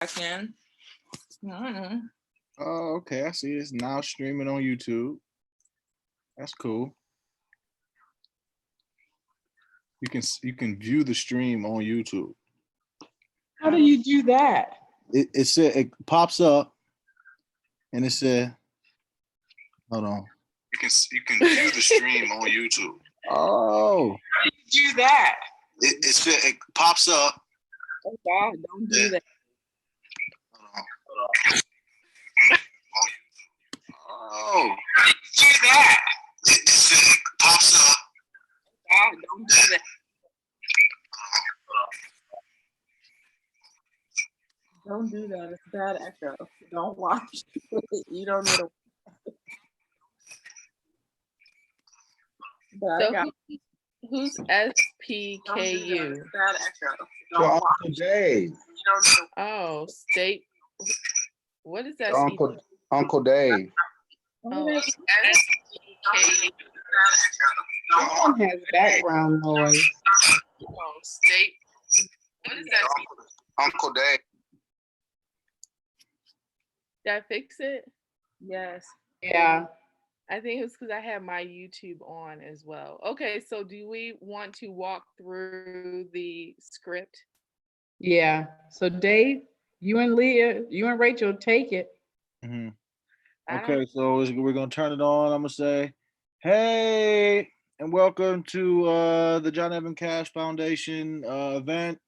can. Oh, okay. I see it's now streaming on YouTube. That's cool. You can view the stream on YouTube. How do you do that? It said it pops up, and it said, "Hold on." You can view the stream on YouTube. Oh. How do you do that? It said it pops up. Oh God! Don't do that. Oh. How do you do that? It said it pops up. God! Don't do that. Don't do that. It's bad echo. Don't watch it. You don't need to. So who's SPKU? Bad echo. So Uncle Dave. Oh, state. What is that? Uncle Dave. Oh, SPKU. Someone has background noise. Oh, state. What is that? Uncle Dave. Did I fix it? Yes. Yeah. I think it's because I have my YouTube on as well. Okay, so do we want to walk through the script? Yeah. So Dave, you and Leah, you and Rachel take it. Mm-hmm. Okay, so we're gonna turn it on. I'm gonna say, hey, and welcome to the John Evan Cash Foundation event.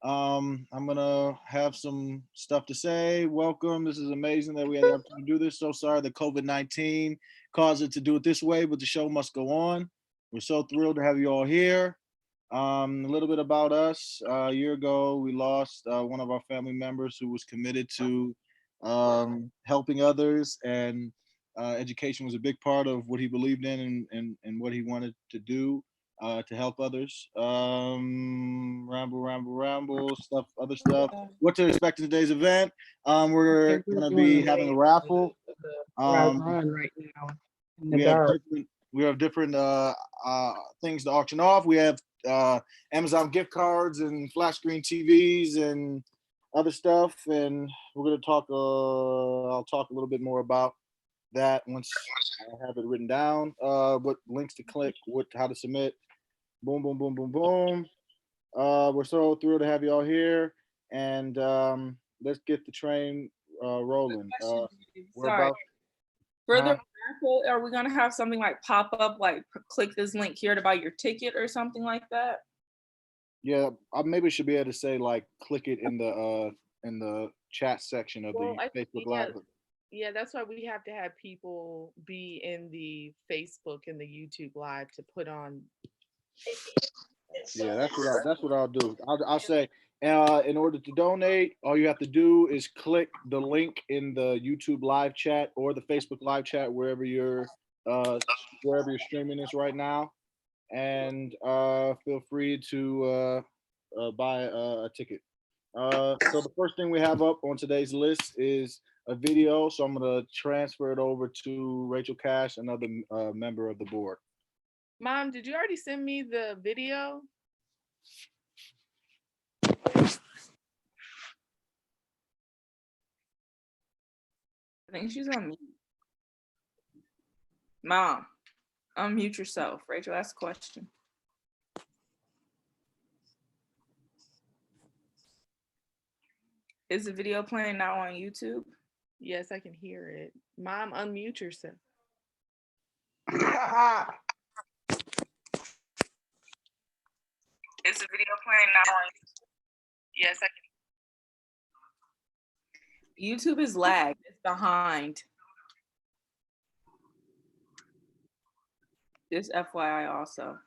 I'm gonna have some stuff to say. Welcome. This is amazing that we had the opportunity to do this. So sorry that COVID-19 caused it to do it this way, but the show must go on. We're so thrilled to have you all here. A little bit about us. A year ago, we lost one of our family members who was committed to helping others, and education was a big part of what he believed in and what he wanted to do to help others. Ramble, stuff, other stuff. What to expect in today's event? We're going to be having a raffle. Right now. We have different things to auction off. We have Amazon gift cards and flat screen TVs and other stuff, and we're going to talk. I'll talk a little bit more about that once I have it written down. What links to click, how to submit. Boom, boom, boom, boom, boom. We're so thrilled to have you all here, and let's get the train rolling. Sorry. For the raffle, are we gonna have something like pop up, like click this link here to buy your ticket or something like that? Yeah, I maybe should be able to say like click it in the chat section of the Facebook Live. Yeah, that's why we have to have people be in the Facebook and the YouTube Live to put on. Yeah, that's what I'll do. I'll say, in order to donate, all you have to do is click the link in the YouTube live chat or the Facebook live chat, wherever you're streaming this right now, and feel free to buy a ticket. So the first thing we have up on today's list is a video. So I'm gonna transfer it over to Rachel Cash, another member of the board. Mom, did you already send me the video? I think she's on mute. Mom, unmute yourself. Rachel, ask a question. Is the video playing now on YouTube? Yes, I can hear it. Mom, unmute yourself. Is the video playing now on YouTube? Yes, I can. YouTube is lagged. It's behind. Just FYI also.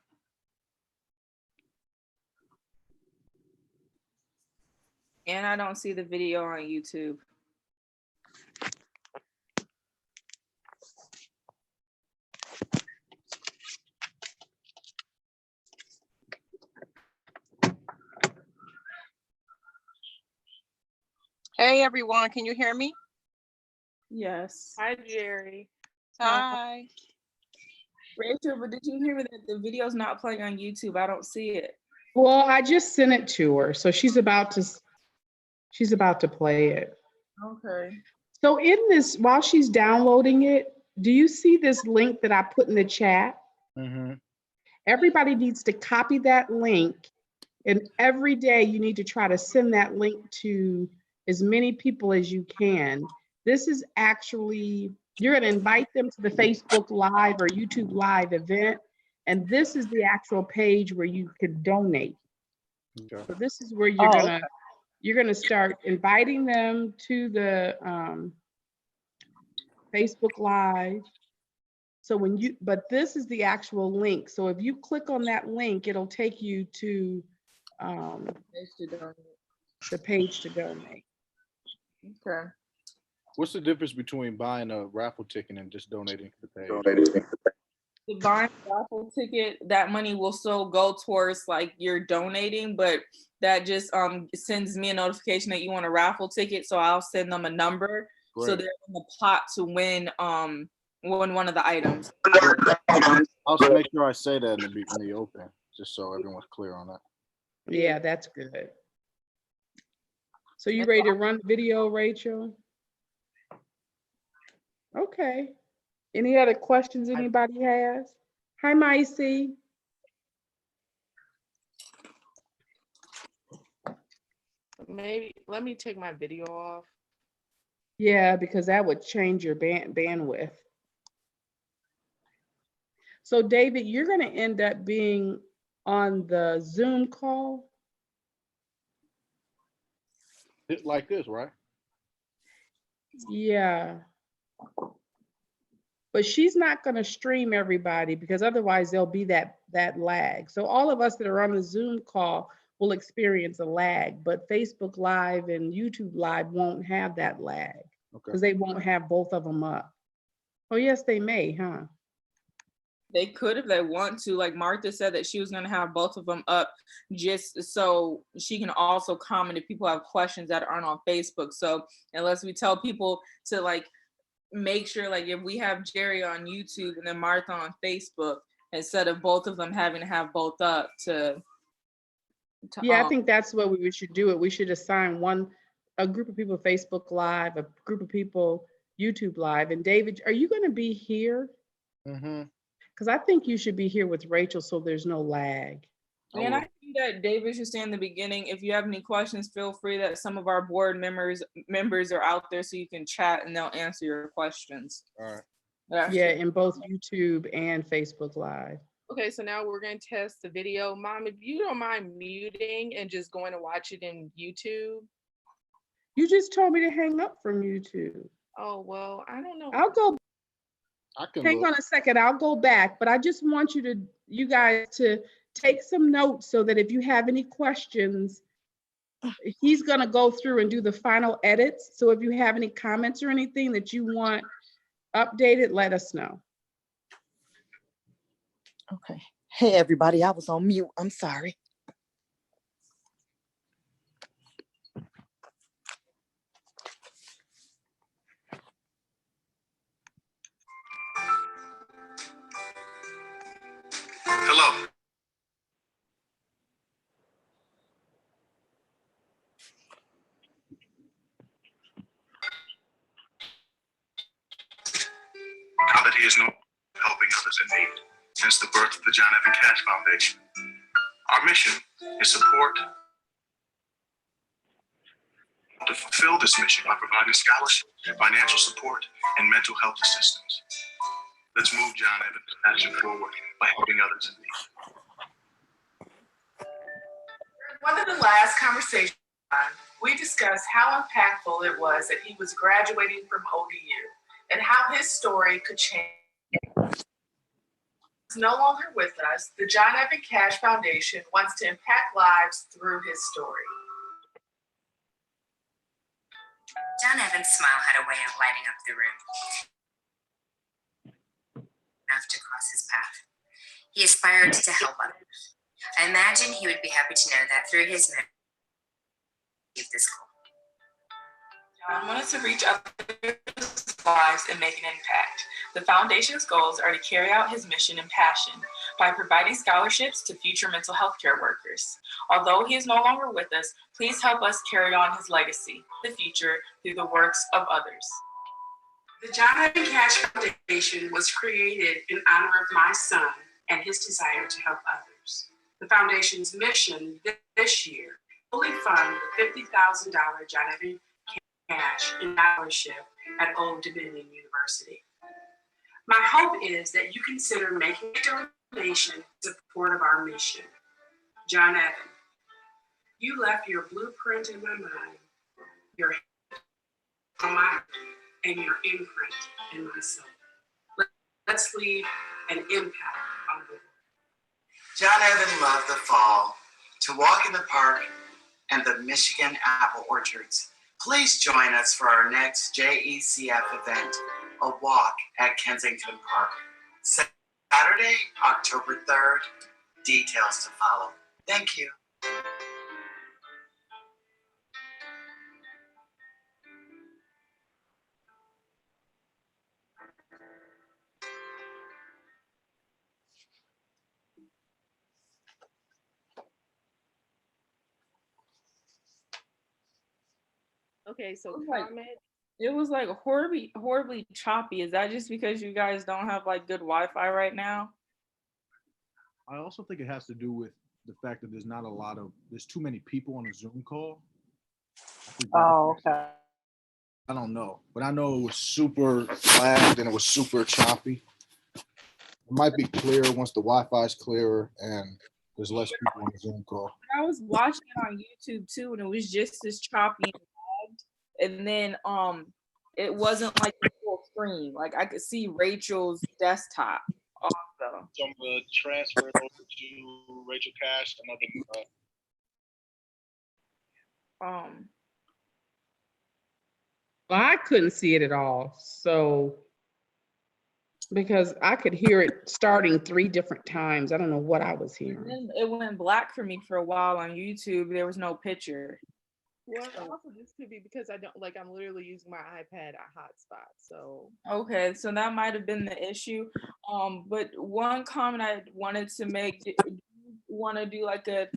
And I don't see the video on YouTube. Hey everyone, can you hear me? Yes. Hi, Jerry. Hi. Rachel, but did you hear that the video's not playing on YouTube? I don't see it. Well, I just sent it to her, so she's about to She's about to play it. Okay. So in this, while she's downloading it, do you see this link that I put in the chat? Mm-hmm. Everybody needs to copy that link, and every day you need to try to send that link to as many people as you can. This is actually, you're going to invite them to the Facebook Live or YouTube Live event, and this is the actual page where you can donate. Okay. So this is where you're gonna start inviting them to the Facebook Live. So but this is the actual link. So if you click on that link, it'll take you to the page to donate. Okay. What's the difference between buying a raffle ticket and just donating to the page? The buying raffle ticket, that money will still go towards like your donating, but that just sends me a notification that you want a raffle ticket. So I'll send them a number. Right. So they're in the pot to win one of the items. I'll just make sure I say that in the open, just so everyone's clear on that. Yeah, that's good. So you ready to run the video, Rachel? Okay. Any other questions anybody has? Hi, Maisie. Maybe let me take my video off. Yeah, because that would change your bandwidth. So David, you're going to end up being on the Zoom call. Like this, right? Yeah. But she's not going to stream everybody because otherwise there'll be that lag. So all of us that are on the Zoom call will experience a lag, but Facebook Live and YouTube Live won't have that lag because they won't have both of them up. Oh, yes, they may, huh? They could if they want to. Like Martha said that she was going to have both of them up just so she can also comment if people have questions that aren't on Facebook. So unless we tell people to like make sure, like if we have Jerry on YouTube and then Martha on Facebook, instead of both of them having to have both up to yeah, I think that's what we should do it. We should assign a group of people Facebook Live, a group of people YouTube Live. And David, are you going to be here? Mm-hmm. Because I think you should be here with Rachel so there's no lag. And I think that David should say in the beginning, if you have any questions, feel free, that some of our board members are out there so you can chat and they'll answer your questions. All right. Yeah, in both YouTube and Facebook Live. Okay, so now we're going to test the video. Mom, if you don't mind muting and just going to watch it in YouTube. You just told me to hang up from YouTube. Oh, well, I don't know. I'll go. Hang look. on a second, I'll go back, but I just want you guys to take some notes so that if you have any questions, he's gonna go through and do the final edits. So if you have any comments or anything that you want updated, let us know. Okay. Hey, everybody, I was on mute. I'm sorry. Hello. Now that he is no helping others in need since the birth of the John Evan Cash Foundation. Our mission is support to fulfill this mission by providing scholarship, financial support, and mental health assistance. Let's move John Evan's passion forward by helping others in need. One of the last conversations, we discussed how impactful it was that he was graduating from ODU and how his story could change. He's no longer with us. The John Evan Cash Foundation wants to impact lives through his story. John Evan's smile had a way of lighting up the room. Enough to cross his path. He aspired to help others. I imagine he would be happy to know that through his mission, achieve this goal. John wanted to reach others' lives and make an impact. The foundation's goals are to carry out his mission and passion by providing scholarships to future mental health care workers. Although he is no longer with us, please help us carry on his legacy, the future, through the works of others. The John Evan Cash Foundation was created in honor of my son and his desire to help others. The foundation's mission this year fully fund the $50,000 John Evan Cash scholarship at Old Dominion University. My hope is that you consider making a donation in support of our mission. John Evan, you left your blueprint in my mind, your on my heart, and your imprint in my soul. Let's leave an impact on the world. John Evan loved the fall, to walk in the park and the Michigan apple orchards. Please join us for our next JECF event, a walk at Kensington Park. Saturday, October 3rd. Details to follow. Thank you. Okay, so comment. It was like horribly choppy. Is that just because you guys don't have like good Wi-Fi right now? I also think it has to do with the fact that there's too many people on a Zoom call. Oh, okay. I don't know, but I know it was super lagged and it was super choppy. It might be clearer once the Wi-Fi is clearer and there's less people on the Zoom call. I was watching it on YouTube too, and it was just as choppy and lagged. And then it wasn't like the full screen. Like I could see Rachel's desktop also. So I'm gonna transfer it over to Rachel Cash, another. Well, I couldn't see it at all. So, because I could hear it starting 3 different times. I don't know what I was hearing. It went black for me for a while on YouTube. There was no picture. Well, also this could be because I'm literally using my iPad at hotspot. So okay, so that might have been the issue. But one comment I wanted to make, do you want to do like a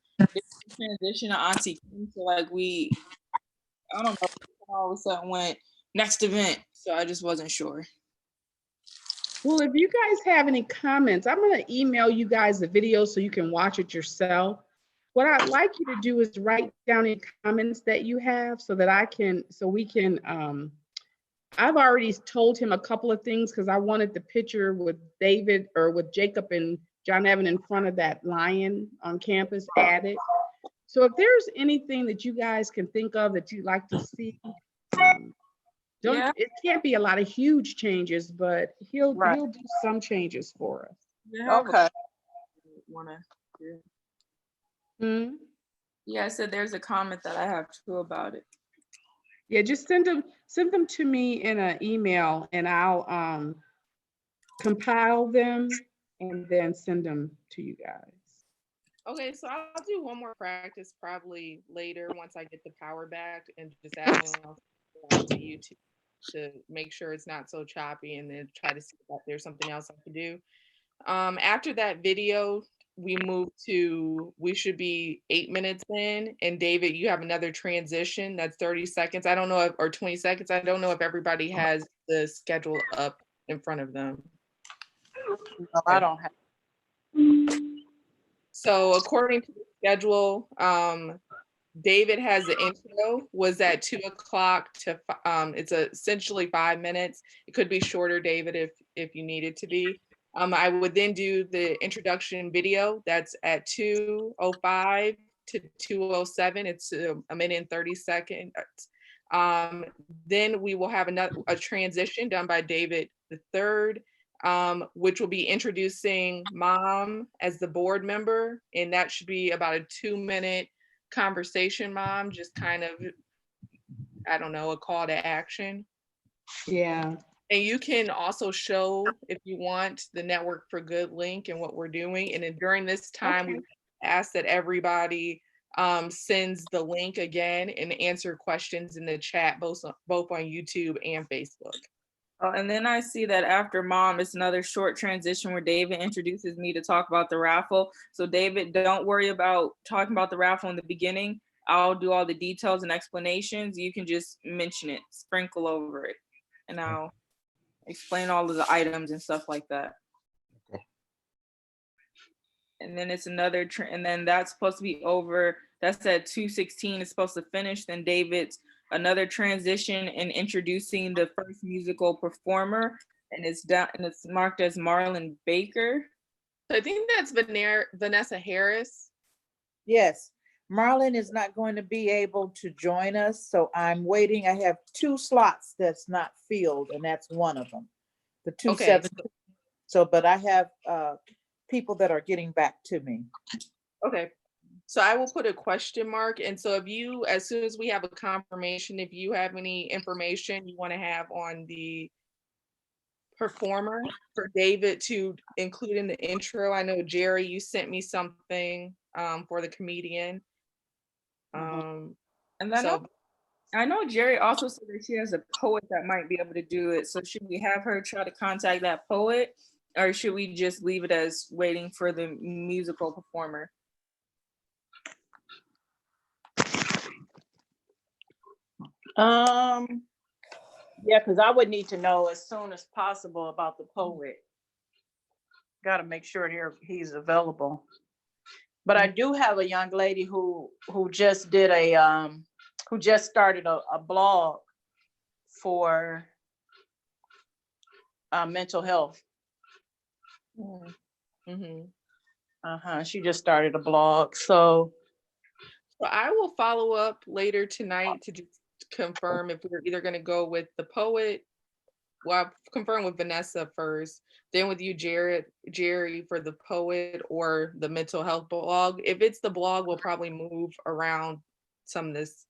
transition to Auntie Kim? So like I don't know, all of a sudden went next event. So I just wasn't sure. Well, if you guys have any comments, I'm going to email you guys the video so you can watch it yourself. What I'd like you to do is write down any comments that you have so that we can, I've already told him a couple of things because I wanted the picture with David or with Jacob and John Evan in front of that lion on campus added. So if there's anything that you guys can think of that you'd like to see, it can't be a lot of huge changes, but he'll do some changes for us. Yeah, okay. Yeah, I said there's a comment that I have too about it. Yeah, just send them to me in an email and I'll compile them and then send them to you guys. Okay, so I'll do one more practice probably later once I get the power back and just add one to YouTube to make sure it's not so choppy and then try to see if there's something else I can do. After that video, we should be 8 minutes in, and David, you have another transition that's 30 seconds. I don't know or 20 seconds. I don't know if everybody has the schedule up in front of them. No, I don't have. So according to the schedule, David has the intro was at 2 o'clock to, it's essentially 5 minutes. It could be shorter, David, if you need it to be. I would then do the introduction video. That's at 2:05 to 2:07. It's a minute and 30 seconds. Then we will have a transition done by David III, which will be introducing Mom as the board member. And that should be about a 2-minute conversation, Mom, just kind of, I don't know, a call to action. Yeah. And you can also show, if you want, the Network for Good link and what we're doing. And then during this time, we ask that everybody sends the link again and answer questions in the chat, both on YouTube and Facebook. Oh, and then I see that after mom, it's another short transition where David introduces me to talk about the raffle. So David, don't worry about talking about the raffle in the beginning. I'll do all the details and explanations. You can just mention it, sprinkle over it, and I'll explain all of the items and stuff like that. Okay. And then it's another, and then that's supposed to be over. That's at 2:16. It's supposed to finish. Then David's another transition and introducing the first musical performer, and it's done, and it's marked as Marlon Baker. I think that's Vanessa Harris. Yes, Marlon is not going to be able to join us, so I'm waiting. I have 2 slots that's not filled, and that's one of them. The 2/17. So, but I have people that are getting back to me. Okay. So I will put a question mark. And so if you, as soon as we have a confirmation, if you have any information you want to have on the performer for David to include in the intro. I know Jerry, you sent me something for the comedian. And then I know Jerry also said that she has a poet that might be able to do it. So should we have her try to contact that poet, or should we just leave it as waiting for the musical performer? Yeah, because I would need to know as soon as possible about the poet. Got to make sure he's available. But I do have a young lady who just did who just started a blog for mental health. She just started a blog, so I will follow up later tonight to just confirm if we're either going to go with the poet. Well, I'll confirm with Vanessa first, then with you, Jerry, for the poet or the mental health blog. If it's the blog, we'll probably move around some of this,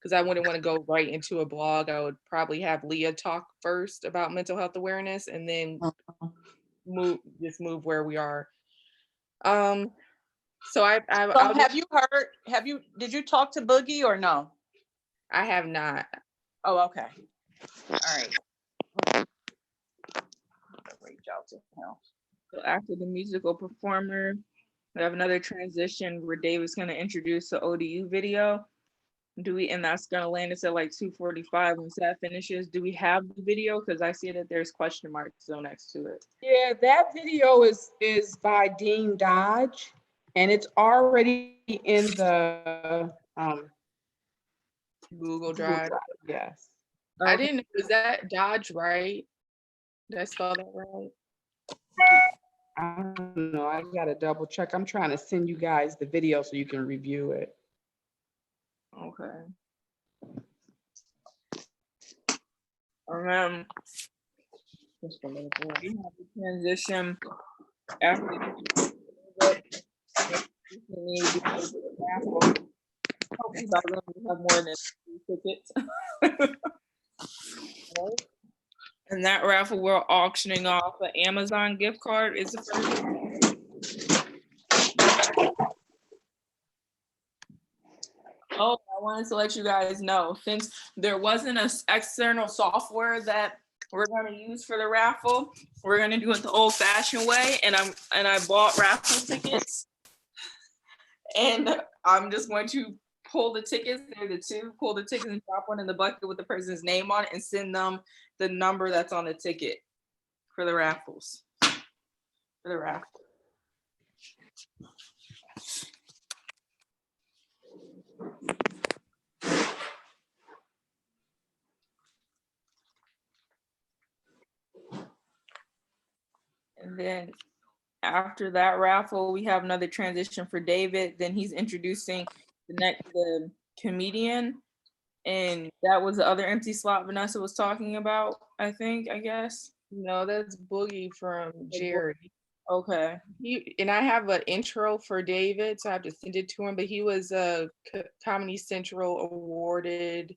because I wouldn't want to go right into a blog. I would probably have Leah talk first about mental health awareness, and then move where we are. So did you talk to Boogie or no? I have not. Oh, okay. All right. Reach out to him. So after the musical performer, we have another transition where David's going to introduce the ODU video. And that's going to land us at like 2:45. Once that finishes, do we have the video? Because I see that there's question marks still next to it. Yeah, that video is by Dean Dodge, and it's already in the Google Drive. Yes. Okay. I didn't know, is that Dodge, right? Did I spell that right? I don't know. I got to double check. I'm trying to send you guys the video so you can review it. Okay. Just a minute. We have the transition after we have more than 3 tickets. And that raffle, we're auctioning off an Amazon gift card. Is the first one. Oh, I wanted to let you guys know, since there wasn't an external software that we're going to use for the raffle, we're going to do it the old-fashioned way. And I bought raffle tickets, and I'm just going to pull the tickets. They're the 2. Pull the tickets and drop one in the bucket with the person's name on it, and send them the number that's on the ticket for the raffles. For the raffle. And then after that raffle, we have another transition for David. Then he's introducing the comedian. And that was the other empty slot Vanessa was talking about, I guess. No, that's Boogie from Jerry. Okay. And I have an intro for David, so I have to send it to him, but he was a Comedy Central awarded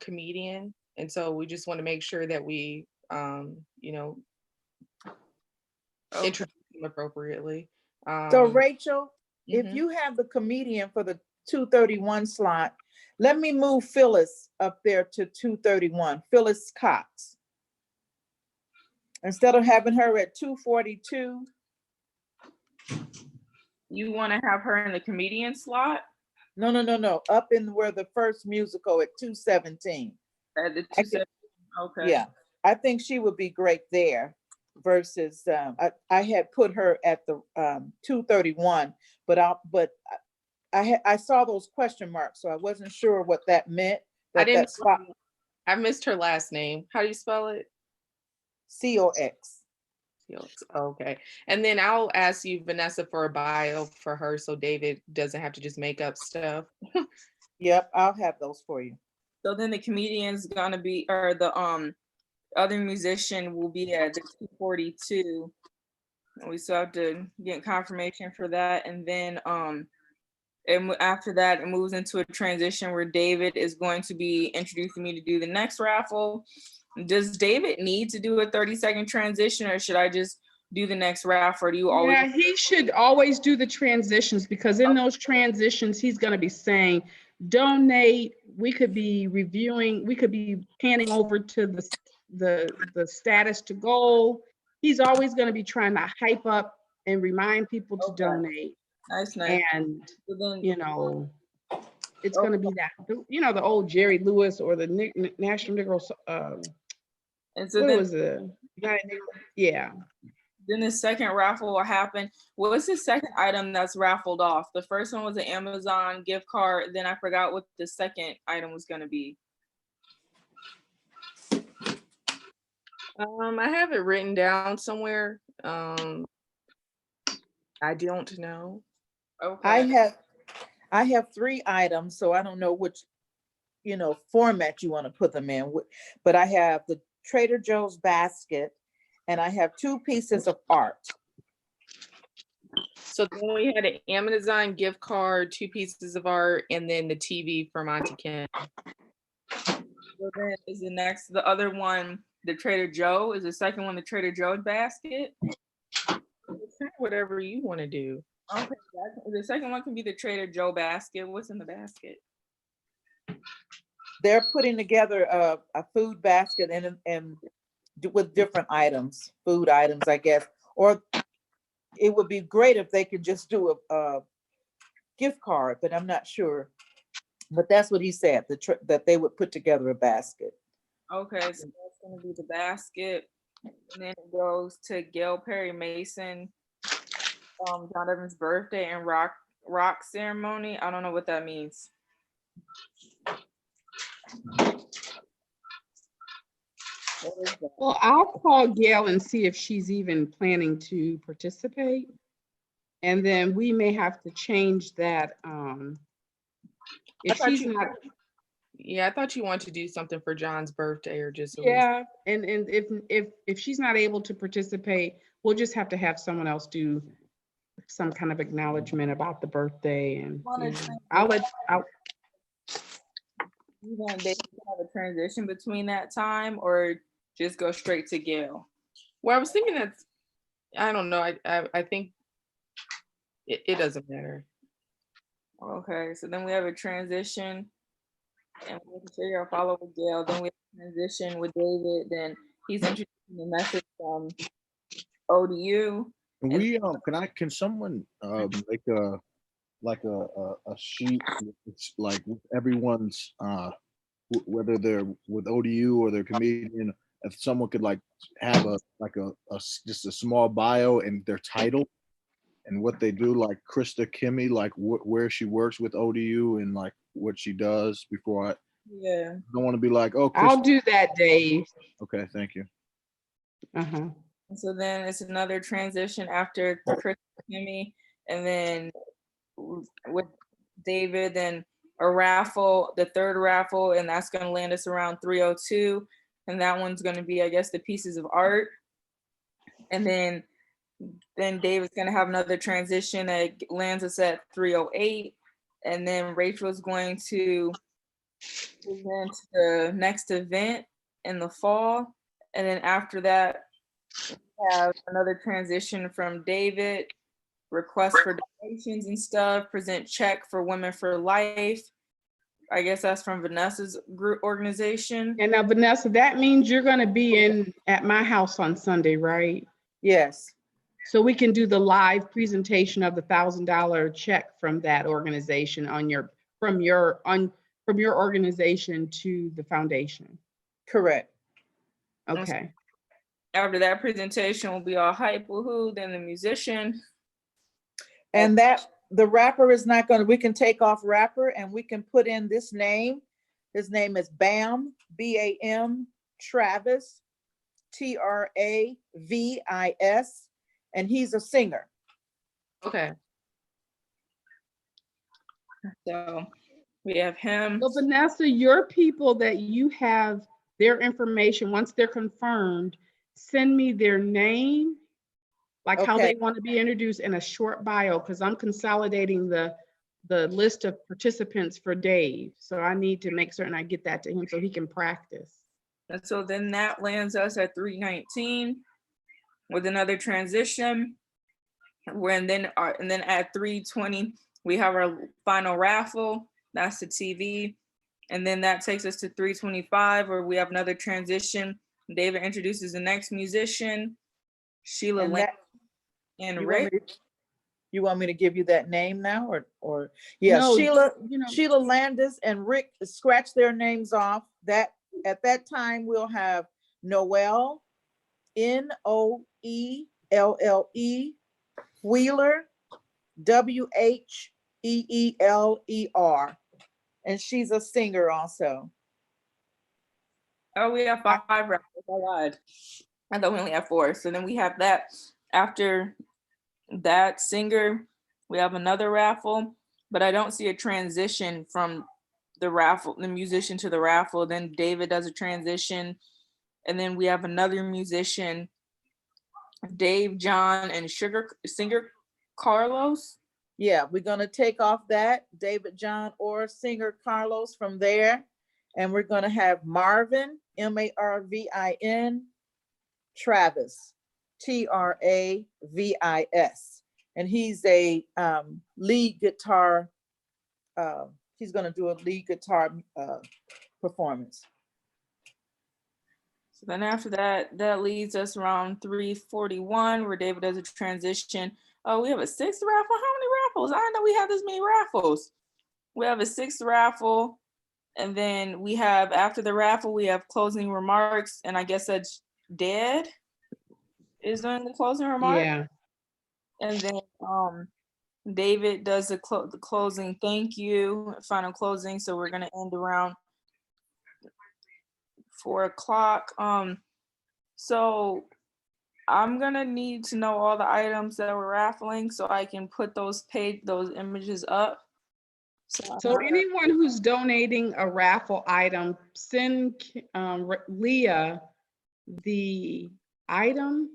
comedian. And so we just want to make sure that we, introduce him appropriately. So Rachel, if you have the comedian for the 2:31 slot, let me move Phyllis up there to 2:31, Phyllis Cox. Instead of having her at 2:42. You want to have her in the comedian slot? No. Up in where the first musical at 2:17. At the 2:17. Okay. Yeah, I think she would be great there versus I had put her at the 2:31, but I saw those question marks, so I wasn't sure what that meant. I didn't. That spot. I missed her last name. How do you spell it? COX. Okay. And then I'll ask you, Vanessa, for a bio for her so David doesn't have to just make up stuff. Yep, I'll have those for you. So then the comedian's gonna be, or the other musician will be at the 2:42. And we still have to get confirmation for that. And then and after that, it moves into a transition where David is going to be introducing me to do the next raffle. Does David need to do a 30-second transition, or should I just do the next raffle? Or do you always? Yeah, he should always do the transitions, because in those transitions, he's going to be saying, donate. We could be reviewing, we could be panning over to the status to goal. He's always going to be trying to hype up and remind people to donate. Nice. And, you know, it's going to be that, you know, the old Jerry Lewis or the National Negro, and so what then, was it? Yeah. Then the second raffle will happen. What's the second item that's raffled off? The first one was an Amazon gift card. Then I forgot what the second item was going to be. I have it written down somewhere. I don't know. Okay. I have 3 items, so I don't know which, you know, format you want to put them in. But I have the Trader Joe's basket, and I have 2 pieces of art. So then we had an Amazon gift card, 2 pieces of art, and then the TV from Auntie Ken. So then is the other one, the Trader Joe? Is the second one the Trader Joe's basket? Whatever you want to do. Okay, the second one can be the Trader Joe basket. What's in the basket? They're putting together a food basket and with different items, food items, I guess. Or it would be great if they could just do a gift card, but I'm not sure. But that's what he said, that they would put together a basket. Okay, so that's gonna be the basket. And then it goes to Gail Perry Mason, John Evans' birthday and rock ceremony. I don't know what that means. Well, I'll call Gail and see if she's even planning to participate. And then we may have to change that. If she's not. Yeah, I thought you wanted to do something for John's birthday or just. Yeah, and if she's not able to participate, we'll just have to have someone else do some kind of acknowledgement about the birthday. And You want David to have a transition between that time, or just go straight to Gail? Well, I was thinking that, I don't know. I think it doesn't matter. Okay, so then we have a transition, and we'll figure out follow with Gail. Then we have a transition with David. Then he's introducing the message from ODU. Can someone make a sheet like with everyone's whether they're with ODU or they're comedian, if someone could like have a just a small bio and their title and what they do, like Krista Kimmy, like where she works with ODU and like what she does before I don't want to be like, oh, Krista. I'll do that, Dave. Okay, thank you. So then it's another transition after Krista Kimmy, and then with David, then a raffle, the third raffle, and that's going to land us around 3:02, and that one's going to be, I guess, the pieces of art. And then David's going to have another transition that lands us at 3:08, and then Rachel's going to present the next event in the fall, and then after that we have another transition from David, request for donations and stuff, present check for Women for Life, I guess that's from Vanessa's group organization. And now, Vanessa, that means you're going to be at my house on Sunday, right? Yes. So we can do the live presentation of the $1,000 check from that organization from your organization to the foundation. Correct. Okay. After that presentation, we'll be all hype, woohoo. Then the musician. And that the rapper is not going to, we can take off rapper and we can put in this name. His name is Bam, B-A-M, Travis, Travis, and he's a singer. Okay. So we have him. So Vanessa, your people that you have their information, once they're confirmed, send me their name, like how they want to be introduced, in a short bio, because I'm consolidating the list of participants for Dave. So I need to make certain I get that to him so he can practice. And so then that lands us at 3:19 with another transition. And then at 3:20, we have our final raffle. That's the TV. And then that takes us to 3:25, where we have another transition. David introduces the next musician, Sheila Lane and Rick. You want me to give you that name now, or yeah, no, Sheila Landis and Rick, scratch their names off. That at that time we'll have Noelle, Noelle, Wheeler, Wheeler, and she's a singer also. Oh, we have 5 raffles. I lied. I thought we only have 4. So then we have that. After that singer, we have another raffle, but I don't see a transition from the musician to the raffle. Then David does a transition, and then we have another musician, Dave, John, and singer Carlos. Yeah, we're gonna take off that David, John, or singer Carlos from there, and we're gonna have Marvin, Marvin, Travis, Travis, and he's a lead guitar. He's gonna do a lead guitar performance. So then after that, that leads us around 3:41, where David does a transition. Oh, we have a 6th raffle. How many raffles? I didn't know we had this many raffles. We have a 6th raffle. And then we have, after the raffle, we have closing remarks. And I guess that's Dead is doing the closing remarks. Yeah. And then David does the closing thank you, final closing. So we're going to end around 4 o'clock. So I'm gonna need to know all the items that we're raffling so I can put those images up. So anyone who's donating a raffle item, send Leah the item,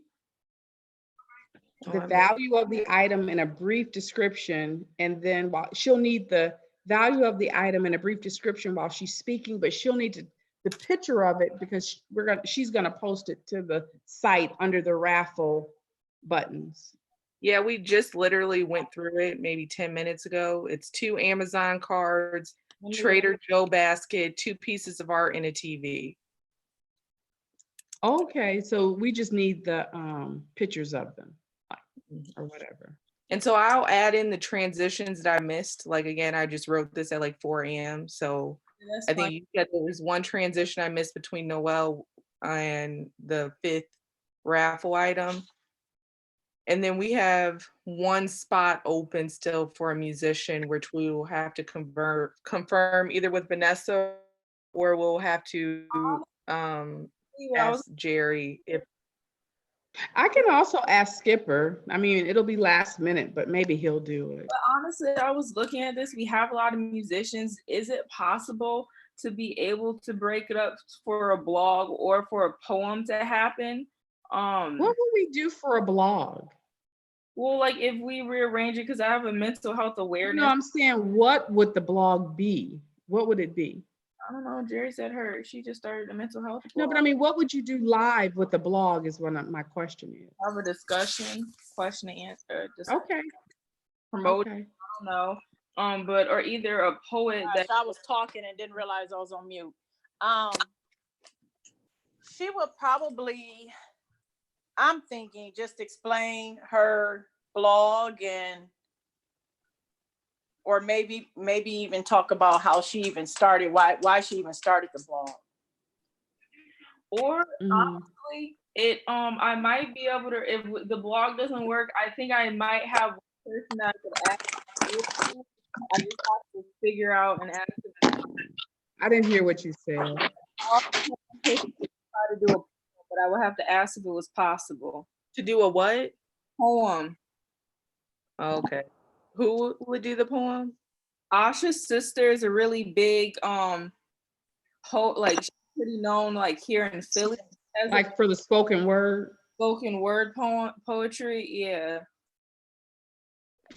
the value of the item in a brief description, and then she'll need the value of the item in a brief description while she's speaking, but she'll need the picture of it because she's gonna post it to the site under the raffle buttons. Yeah, we just literally went through it maybe 10 minutes ago. It's 2 Amazon cards, Trader Joe basket, 2 pieces of art, and a TV. Okay, so we just need the pictures of them or whatever. And so I'll add in the transitions that I missed. Like, again, I just wrote this at like 4 a.m. So I think you said there was one transition I missed between Noelle and the 5th raffle item. And then we have 1 spot open still for a musician, which we will have to confirm either with Vanessa or we'll have to ask Jerry. If I can also ask Skipper. I mean, it'll be last minute, but maybe he'll do it. But honestly, I was looking at this. We have a lot of musicians. Is it possible to be able to break it up for a blog or for a poem to happen? What would we do for a blog? Well, like if we rearrange it, because I have a mental health awareness. No, I'm saying, what would the blog be? What would it be? I don't know. Jerry said she just started a mental health blog. No, but I mean, what would you do live with the blog is what my question is. Have a discussion, question and answer. Okay. Promote. Okay. I don't know. but or either a poet Gosh, that I was talking and didn't realize I was on mute. She would probably, I'm thinking, just explain her blog or maybe even talk about how she even started, why she even started the blog. Or honestly, I might be able to, if the blog doesn't work, I think I might have one person that I could ask. I just have to figure out and ask them. I didn't hear what you said. Try to do a poem, but I would have to ask if it was possible. To do a what? Poem. Okay. Who would do the poem? Asha's sister is a really big like she's pretty known like here in Philly. Like for the spoken word poetry, yeah.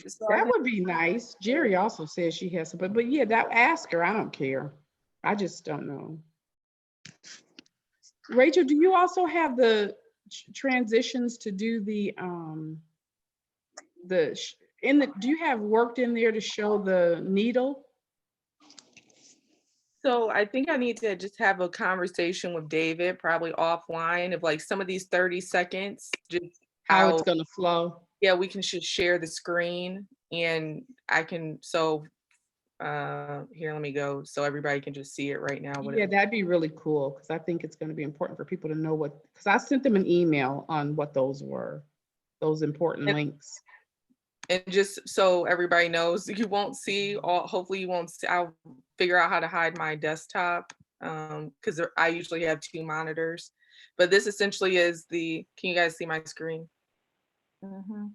So that would be nice. Jerry also says she has some, but yeah, that ask her. I don't care. I just don't know. Rachel, do you also have the transitions to do do you have worked in there to show the needle? So I think I need to just have a conversation with David, probably offline, of like some of these 30 seconds, just how it's gonna flow. Yeah, we can just share the screen and I can, so here, let me go so everybody can just see it right now. Yeah, that'd be really cool because I think it's going to be important for people to know because I sent them an email on what those were, those important links. And just so everybody knows, you won't see hopefully you won't see, I'll figure out how to hide my desktop because I usually have 2 monitors, but this essentially is can you guys see my screen? Mm-hmm.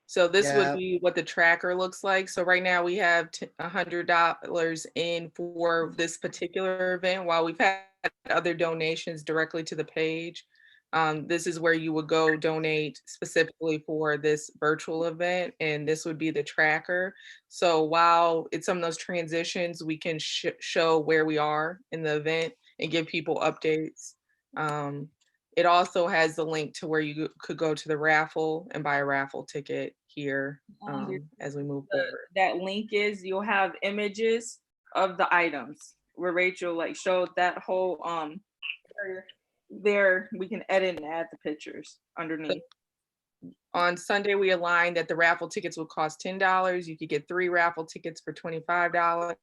So this would be what the tracker looks like. So right now we have $100 in for this particular event, while we've had other donations directly to the page. This is where you would go donate specifically for this virtual event, and this would be the tracker. So while it's some of those transitions, we can show where we are in the event and give people updates. It also has the link to where you could go to the raffle and buy a raffle ticket here as we move forward. That link is, you'll have images of the items where Rachel like showed that whole area there. We can edit and add the pictures underneath. On Sunday, we aligned that the raffle tickets would cost $10. You could get 3 raffle tickets for $25.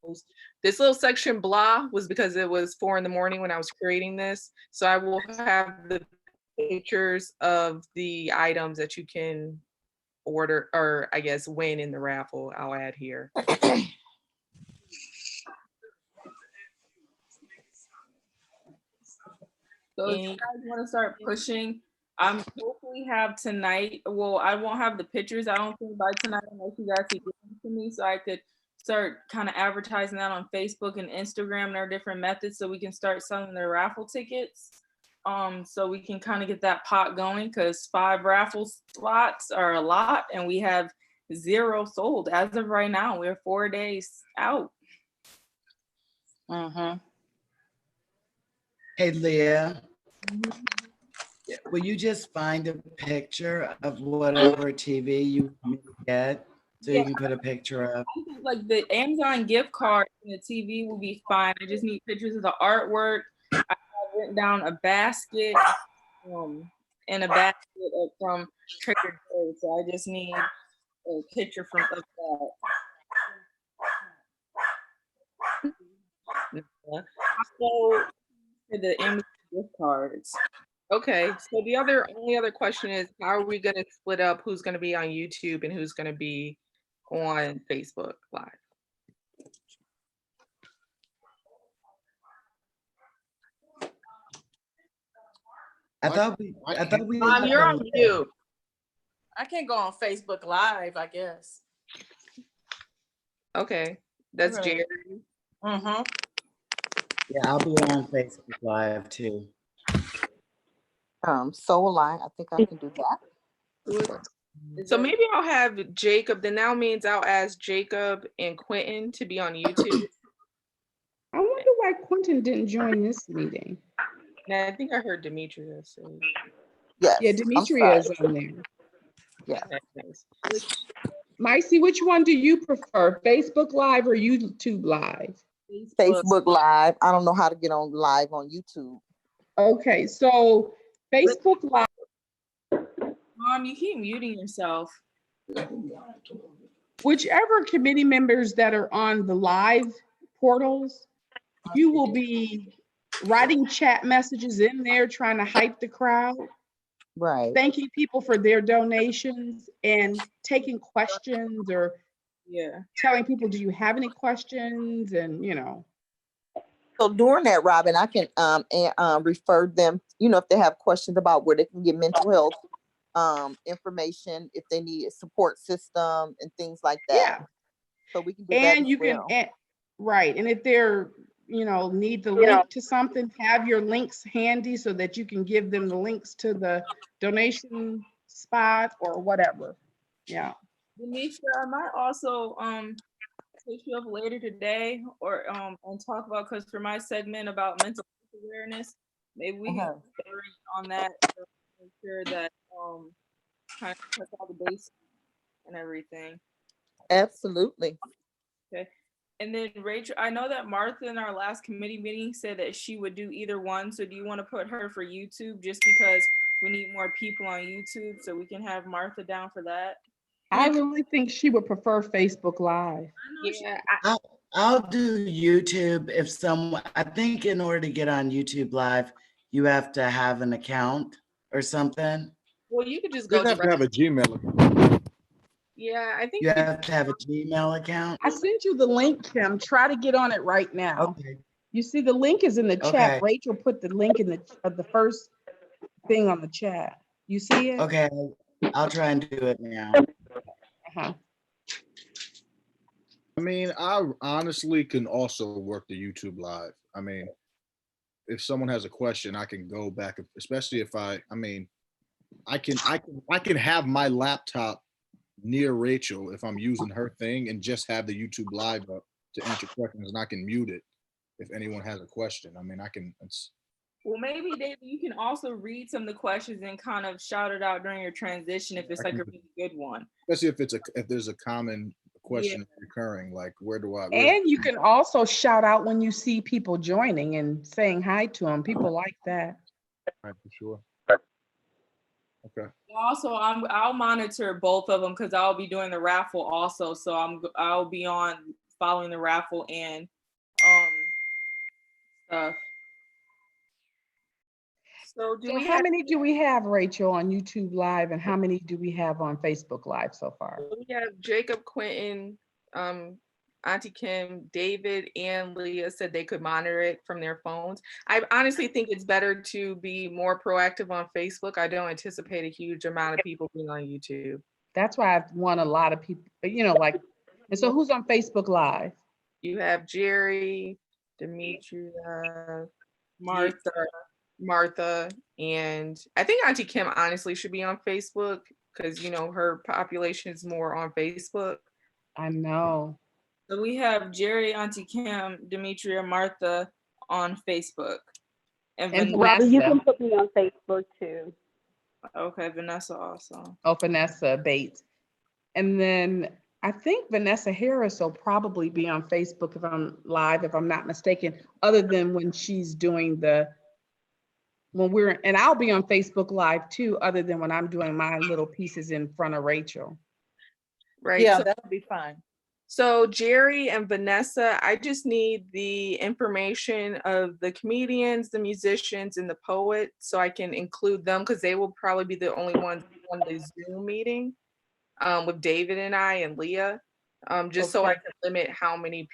This little section blah was because it was 4 in the morning when I was creating this. So I will have the pictures of the items that you can order, or I guess win in the raffle. I'll add here. So if you guys want to start pushing, I'm hopefully have tonight. Well, I won't have the pictures, I don't think, by tonight, unless you guys can give them to me, so I could start kind of advertising that on Facebook and Instagram and our different methods, so we can start selling the raffle tickets. So we can kind of get that pot going, because 5 raffle slots are a lot, and we have 0 sold as of right now. We're 4 days out. Hey, Leah. Will you just find a picture of whatever TV you get so you can put a picture up? Like the Amazon gift card and the TV will be fine. I just need pictures of the artwork. I have written down a basket and a basket from Trader Joe's. So I just need a picture of that. So the Amazon gift cards. Okay, so the only other question is, how are we going to split up who's going to be on YouTube and who's going to be on Facebook Live? I thought we you're on mute. I can't go on Facebook Live, I guess. Okay, that's Jerry. Yeah, I'll be on Facebook Live too. So will I think I can do that. So maybe I'll have Jacob, then now means I'll ask Jacob and Quentin to be on YouTube. I wonder why Quentin didn't join this meeting. Now, I think I heard Demetria say. Yes. Yeah, Demetria is on there. Yeah. Micey, which one do you prefer, Facebook Live or YouTube Live? Facebook Live. I don't know how to get on live on YouTube. Okay, so Facebook Live. Mom, you keep muting yourself. Whichever committee members that are on the live portals, you will be writing chat messages in there, trying to hype the crowd. Right. Thanking people for their donations and taking questions or telling people, do you have any questions? And So during that, Robin, I can refer them, if they have questions about where they can get mental health information, if they need a support system and things like that. Yeah. So we can do and that you well. can right. And if they're need the link to something, have your links handy so that you can give them the links to the donation spot or whatever. Yeah. Demetria, I might also hit you up later today or and talk about, because for my segment about mental health awareness, maybe we can on that to make sure that kind of touch all the bases and everything. Absolutely. Okay. And then Rachel, I know that Martha in our last committee meeting said that she would do either one. So do you want to put her for YouTube just because we need more people on YouTube so we can have Martha down for that? I really think she would prefer Facebook Live. Yeah. I'll do YouTube if someone, I think in order to get on YouTube Live, you have to have an account or something. Well, you could just go You have to have a Gmail account. Yeah, I think you have to have a Gmail account. I sent you the link, Kim. Try to get on it right now. Okay. You see the link is in the chat. Okay. Rachel put the link in the first thing on the chat. You see it? Okay, I'll try and do it now. Uh-huh. I mean, I honestly can also work the YouTube Live. I mean, if someone has a question, I can go back, especially if I can have my laptop near Rachel if I'm using her thing and just have the YouTube Live up to answer questions, and I can mute it if anyone has a question. I mean, Well, maybe David, you can also read some of the questions and kind of shout it out during your transition if it's like a really good one. Especially if there's a common question recurring, like and you can also shout out when you see people joining and saying hi to them. People like that. Right, for sure. Okay. Also, I'll monitor both of them because I'll be doing the raffle also. So I'll be on following the raffle and stuff. So how many do we have, Rachel, on YouTube Live, and how many do we have on Facebook Live so far? We have Jacob, Quentin, Auntie Kim, David, and Leah said they could monitor it from their phones. I honestly think it's better to be more proactive on Facebook. I don't anticipate a huge amount of people being on YouTube. That's why I've won a lot of people, and so who's on Facebook Live? You have Jerry, Demetria, Martha, and I think Auntie Kim honestly should be on Facebook because her population is more on Facebook. I know. So we have Jerry, Auntie Kim, Demetria, Martha on Facebook. And Vanessa. Robin, you can put me on Facebook too. Okay, Vanessa also. Oh, Vanessa Bates. And then I think Vanessa Harris will probably be on Facebook if I'm live, if I'm not mistaken, other than when she's doing and I'll be on Facebook Live too, other than when I'm doing my little pieces in front of Rachel. Right. Yeah, that'll be fine. So Jerry and Vanessa, I just need the information of the comedians, the musicians, and the poet so I can include them because they will probably be the only ones on the Zoom meeting with David and I and Leah, so I can limit how many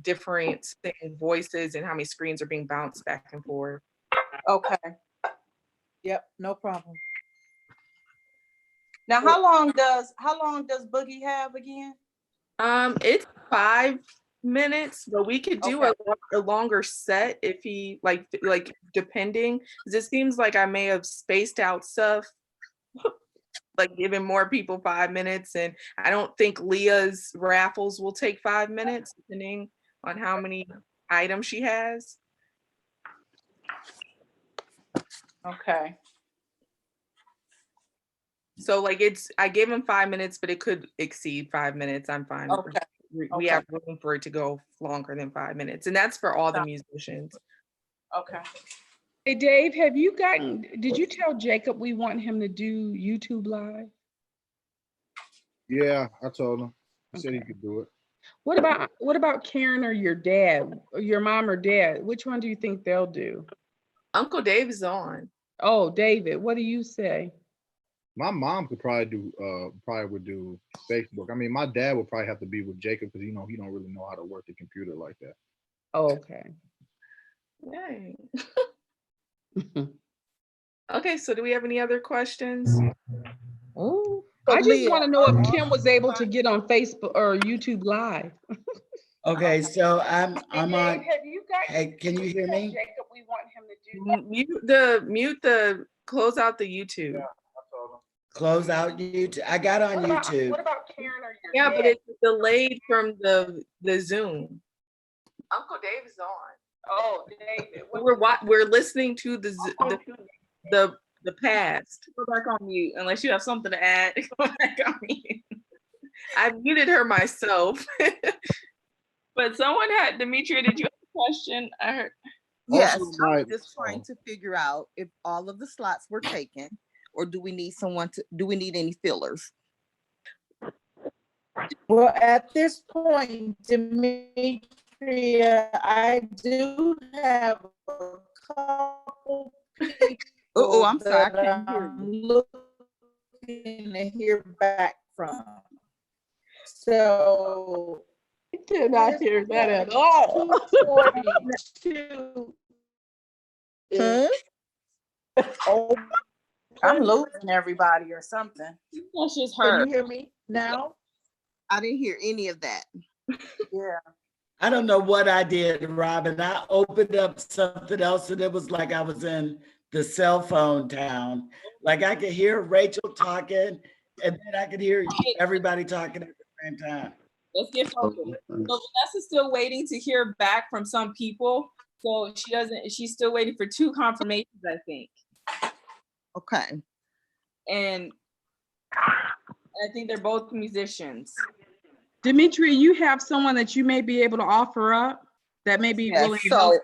different voices and how many screens are being bounced back and forth. Okay. Yep, no problem. Now, how long does Boogie have again? It's 5 minutes, but we could do a longer set if he like depending, because it seems like I may have spaced out stuff, like giving more people 5 minutes, and I don't think Leah's raffles will take 5 minutes, depending on how many items she has. Okay. So like I gave him 5 minutes, but it could exceed 5 minutes. I'm fine. Okay. We have room for it to go longer than 5 minutes. And that's for all the musicians. Okay. Hey, Dave, did you tell Jacob we want him to do YouTube Live? Yeah, I told him. He said he could do it. What about Karen or your dad, or your mom or dad? Which one do you think they'll do? Uncle Dave is on. Oh, David, what do you say? My mom could probably would do Facebook. I mean, my dad would probably have to be with Jacob because he don't really know how to work the computer like that. Oh, okay. Yay. Okay, so do we have any other questions? Oh, I just want to know if Kim was able to get on Facebook or YouTube Live. Okay, so I'm on. Have you guys, Hey, can you hear me? Jacob, we want him to do Mute the close out the YouTube. Yeah, I told him. Close out YouTube. I got on YouTube. What about Karen or your Yeah, dad? but it's delayed from the Zoom. Uncle Dave is on. Oh, David. We're listening to the past. Go back on mute unless you have something to add. Go back on mute. I muted her myself. But someone had, Demetria, did you have a question? I heard. Yes, I was just trying to figure out if all of the slots were taken, or do we need any fillers? Well, at this point, Demetria, I do have a couple people. Oh, I'm sorry, I can't hear I'm you. looking to hear back from. So I did not hear that at all. 242 Oh, I'm losing everybody or something. That's just Can her. you hear me now? I didn't hear any of that. Yeah. I don't know what I did, Robin. I opened up something else and it was like I was in the cell phone town. Like I could hear Rachel talking and then I could hear everybody talking at the same time. Let's get focused. So Vanessa's still waiting to hear back from some people. So she's still waiting for 2 confirmations, I think. Okay. And I think they're both musicians. Demetria, you have someone that you may be able to offer up that may be willing to So help?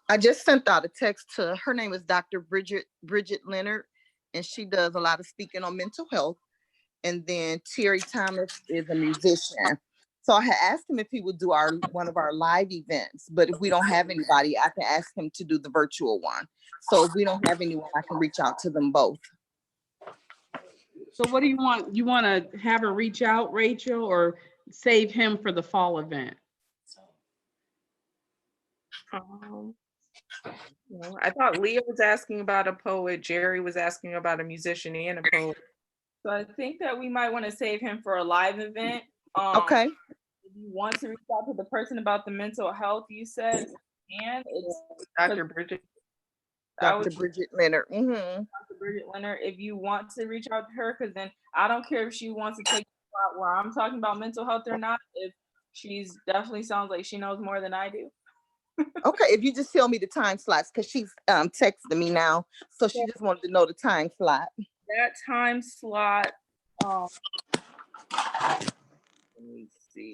I just sent out a text to her name is Dr. Bridget Leonard, and she does a lot of speaking on mental health. And then Terry Thomas is a musician. So I had asked him if he would do one of our live events, but if we don't have anybody, I can ask him to do the virtual one. So if we don't have anyone, I can reach out to them both. So what do you want? You want to have her reach out, Rachel, or save him for the fall event? I thought Leah was asking about a poet. Jerry was asking about a musician and a poet. So I think that we might want to save him for a live event. Okay. If you want to reach out to the person about the mental health, you said, and it's Dr. Bridget. Dr. Bridget Leonard. Mm-hmm. Dr. Bridget Leonard, if you want to reach out to her, because then I don't care if she wants to take a spot where I'm talking about mental health or not. If she's definitely sounds like she knows more than I do. Okay, if you just tell me the time slots, because she's texting me now, so she just wanted to know the time slot. That time slot, let me see.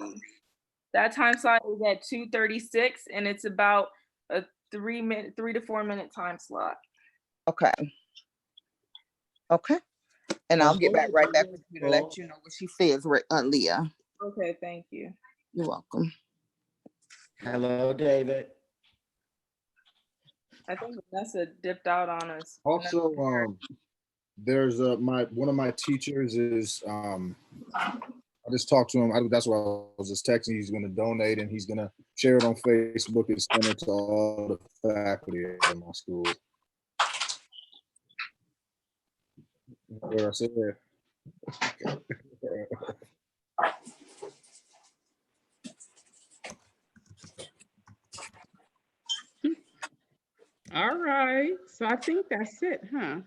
That time slot is at 2:36, and it's about a 3 to 4 minute time slot. Okay. Okay. And I'll get right back with you to let you know what she says, Leah. Okay, thank you. You're welcome. Hello, David. I think Vanessa dipped out on us. Also, there's one of my teachers is I just talked to him. That's why I was just texting. He's going to donate and he's going to share it on Facebook and send it to all the faculty at my school. What I said. All right, so I think that's it, huh?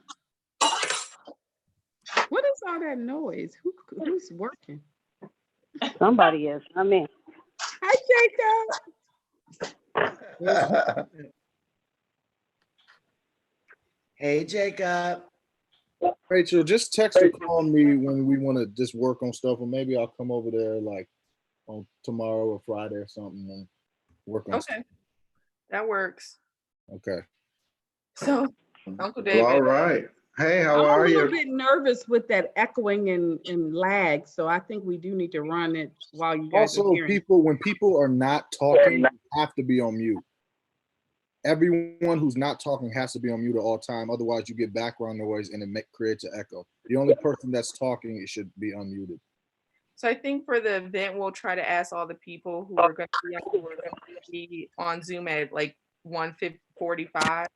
What is all that noise? Who's working? Somebody is. I mean. Hi, Hey, Jacob. Rachel, just text or call me when we want to just work on stuff, or maybe I'll come over there like on tomorrow or Friday or something and work on stuff. Okay, that works. Okay. So, Uncle David. All right. Hey, how I'm are a little you? bit nervous with that echoing and lag, so I think we do need to run it while you guys are Also, hearing. when people are not talking, you have to be on mute. Everyone who's not talking has to be on mute at all time. Otherwise, you get background noise and it creates an echo. The only person that's talking, it should be unmuted. So I think for the event, we'll try to ask all the people who are going to be on Zoom at like 1:45.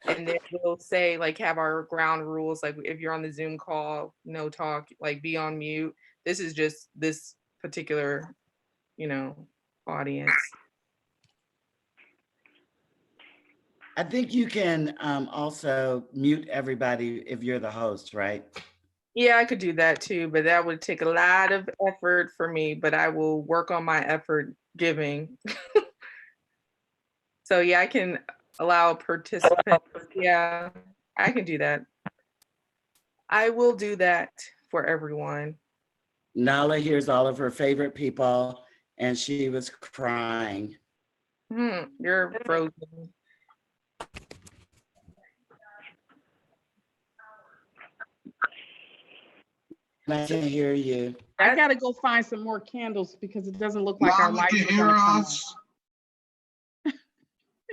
And then we'll say, like, have our ground rules. Like, if you're on the Zoom call, no talk, like, be on mute. This is just this particular, audience. I think you can also mute everybody if you're the host, right? Yeah, I could do that too, but that would take a lot of effort for me, but I will work on my effort giving. So yeah, I can allow a participant. Yeah, I can do that. I will do that for everyone. Nala hears all of her favorite people and she was crying. You're frozen. I can't hear you. I gotta go find some more candles because it doesn't look like our Nala lights can are hear gonna come us. on.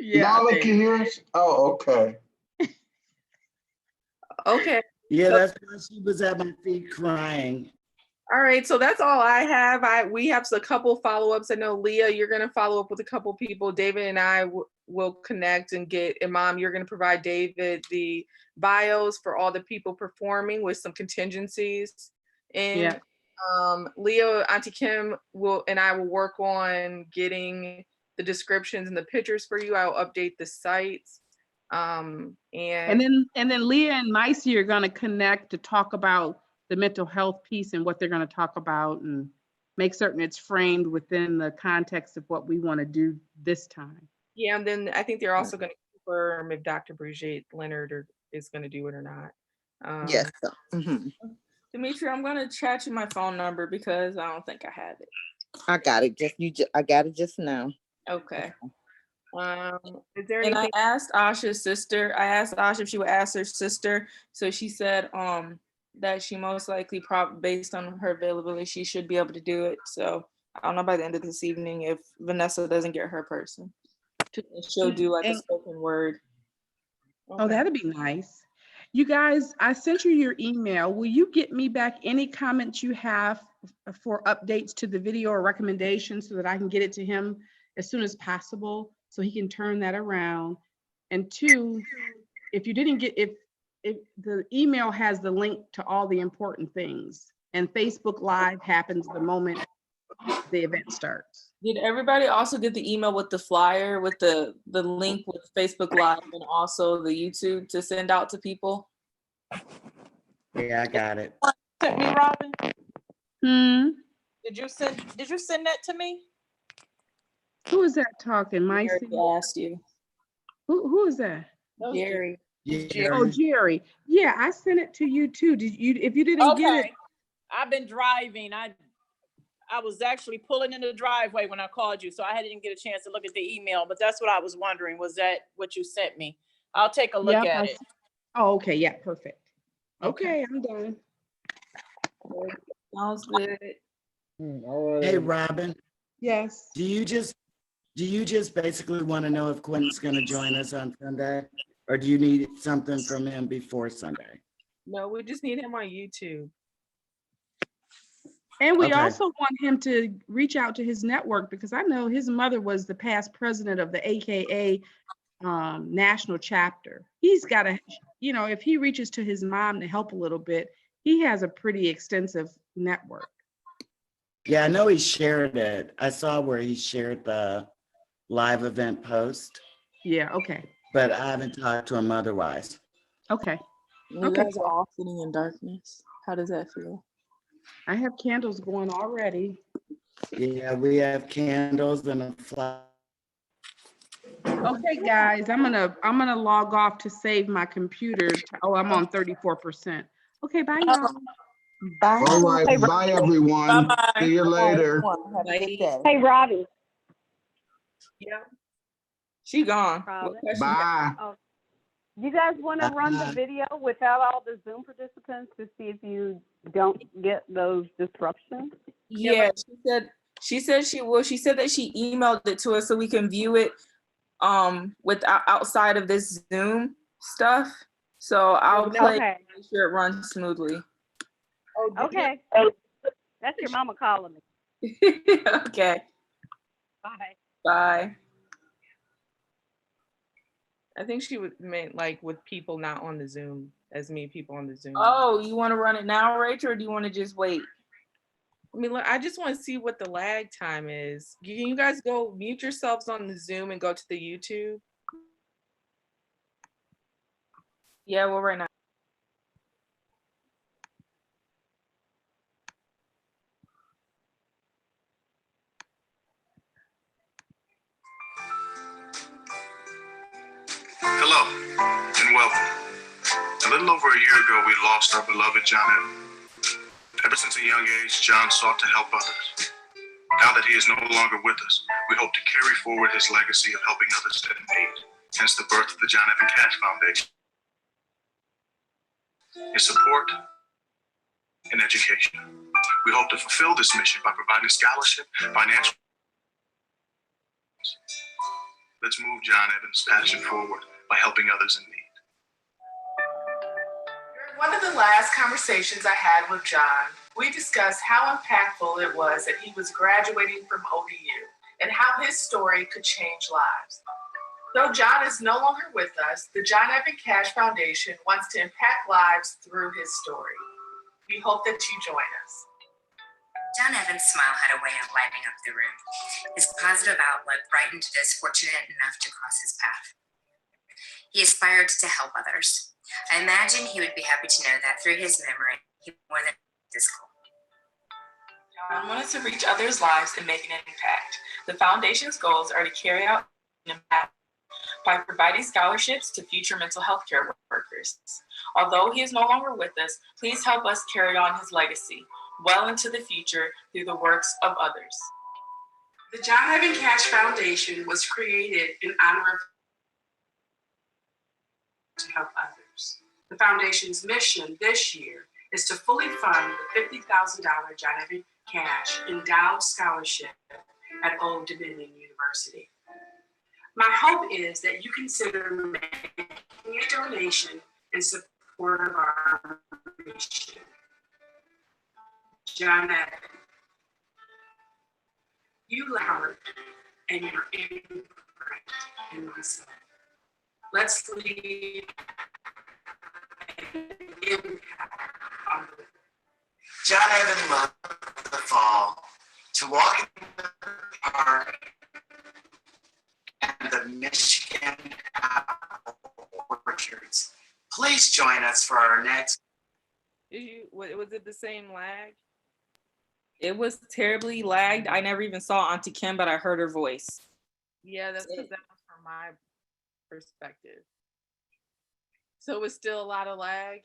Yeah. Nala can hear us. Oh, okay. Okay. Yeah, that's why she was at my feet crying. All right, so that's all I have. We have a couple follow-ups. I know Leah, you're going to follow up with a couple people. David and I will connect and get Imam. You're going to provide David the bios for all the people performing with some contingencies. And Leah, Auntie Kim and I will work on getting the descriptions and the pictures for you. I'll update the sites. And then Leah and Micey are going to connect to talk about the mental health piece and what they're going to talk about and make certain it's framed within the context of what we want to do this time. Yeah, and then I think they're also going to confirm if Dr. Brigitte Leonard is going to do it or not. Yes. Dimitri, I'm going to chat you my phone number because I don't think I have it. I got it. I got it just now. Okay. Is there And anything? I asked Asha's sister. I asked Asha if she would ask her sister. So she said that she most likely, based on her availability, she should be able to do it. So I don't know by the end of this evening if Vanessa doesn't get her person. She'll do like a spoken word. Okay. Oh, that'd be nice. You guys, I sent you your email. Will you get me back any comments you have for updates to the video or recommendations so that I can get it to him as soon as possible so he can turn that around? And two, if you didn't get, if the email has the link to all the important things, and Facebook Live happens the moment the event starts. Did everybody also get the email with the flyer with the link with Facebook Live and also the YouTube to send out to people? Yeah, I got it. Sent me, Robin? Did you send that to me? Who is that talking? Micey? I asked you. Who is that? Jerry. Oh, Jerry. Yeah, I sent it to you too. Did you? If you didn't get it, I've been driving. I was actually pulling in the driveway when I called you, so I didn't get a chance to look at the email. But that's what I was wondering. Was that what you sent me? I'll take a look at it. Oh, okay. Yeah, perfect. Okay, I'm done. Sounds good. All right. Hey, Robin. Yes. Do you just basically want to know if Quentin's going to join us on Sunday, or do you need something from him before Sunday? No, we just need him on YouTube. And we also want him to reach out to his network because I know his mother was the past president of the AKA national chapter. He's got to, if he reaches to his mom to help a little bit, he has a pretty extensive network. Yeah, I know he shared it. I saw where he shared the live event post. Yeah, okay. But I haven't talked to him otherwise. Okay. You guys are all sitting in darkness. How does that feel? I have candles going already. Yeah, we have candles and a flower. Okay, guys, I'm gonna log off to save my computer. Oh, I'm on 34%. Okay, bye, y'all. Bye. All right. Hey, Bye, everyone. Bye-bye. See you Bye, later. everyone. Have a good day. hey, Robbie. Yeah. She gone. Robin. What question? Bye. Oh, you guys want to run the video without all the Zoom participants to see if you don't get those disruptions? Yeah, she said she will. She said that she emailed it to us so we can view it without outside of this Zoom stuff. So I'll play Okay. make sure it runs smoothly. Okay. That's your mama calling me. Okay. Bye. Bye. I think she would meant like with people not on the Zoom, as many people on the Zoom. Oh, you want to run it now, Rachel, or do you want to just wait? I mean, look, I just want to see what the lag time is. Can you guys go mute yourselves on the Zoom and go to the YouTube? Yeah, well, right now. Hello and welcome. A little over a year ago, we lost our beloved John Evans. Ever since a young age, John sought to help others. Now that he is no longer with us, we hope to carry forward his legacy of helping others in need, hence the birth of the John Evans Cash Foundation. In support and education. We hope to fulfill this mission by providing scholarship, financial. Let's move John Evans' passion forward by helping others in need. During one of the last conversations I had with John, we discussed how impactful it was that he was graduating from ODU and how his story could change lives. Though John is no longer with us, the John Evans Cash Foundation wants to impact lives through his story. We hope that you join us. John Evans' smile had a way of lighting up the room. His positive outlook brightened those fortunate enough to cross his path. He aspired to help others. I imagine he would be happy to know that through his memory, he more than this goal. John wanted to reach others' lives and make an impact. The foundation's goals are to carry out an impact by providing scholarships to future mental health care workers. Although he is no longer with us, please help us carry on his legacy well into the future through the works of others. The John Evans Cash Foundation was created in honor of to help others. The foundation's mission this year is to fully fund the $50,000 John Evans Cash Endowed Scholarship at Old Dominion University. My hope is that you consider making a donation in support of our mission. John Evans, you heart and your imprint in my soul. Let's leave an impact on the John Evans loved the fall, to walk in the park and the Michigan apple orchards. Please join us for our next. Was it the same lag? It was terribly lagged. I never even saw Auntie Kim, but I heard her voice. Yeah, that's because that was from my perspective. So it was still a lot of lag.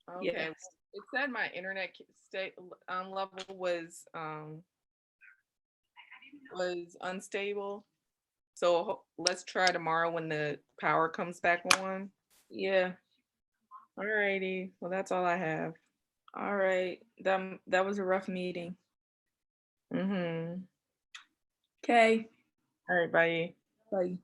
Okay, Yes. it said my internet state level was unstable. So let's try tomorrow when the power comes back on. Yeah. Alrighty. Well, that's all I have. All right. That was a rough meeting. Mm-hmm. Okay. All right, bye. Bye.